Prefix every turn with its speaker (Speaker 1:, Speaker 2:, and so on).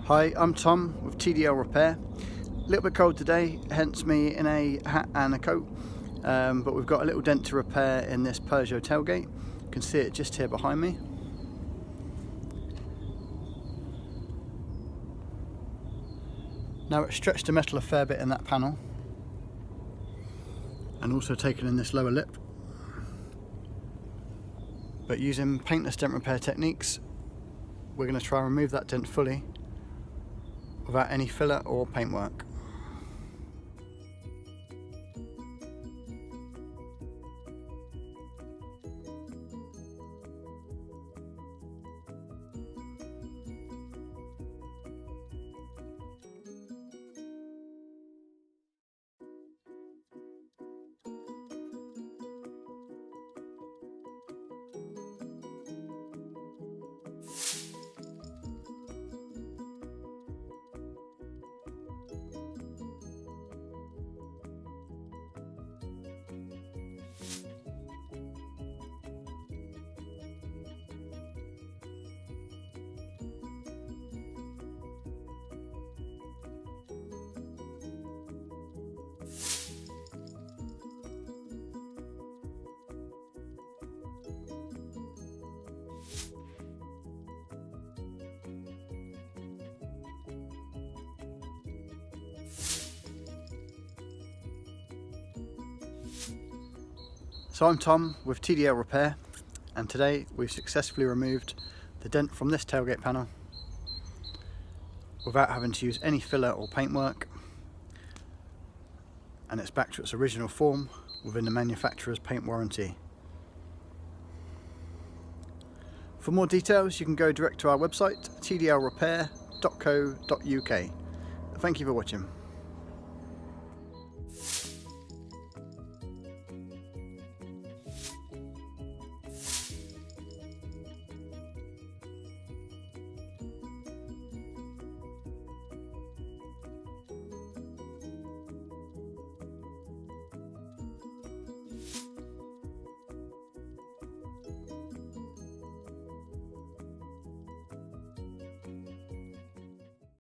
Speaker 1: Hi, I'm Tom with TDL Repair. A little bit cold today, hence me in a hat and a coat, but we've got a little dent to repair in this Peugeot tailgate. You can see it just here behind me. Now it's stretched the metal a fair bit in that panel and also taken in this lower lip, but using paintless dent repair techniques we're going to try and remove that dent fully without any filler or paintwork. So I'm Tom with TDL Repair, and today we've successfully removed the dent from this tailgate panel without having to use any filler or paintwork, and it's back to its original form within the manufacturer's paint warranty. For more details you can go direct to our website tdlrepair.co.uk. Thank you for watching.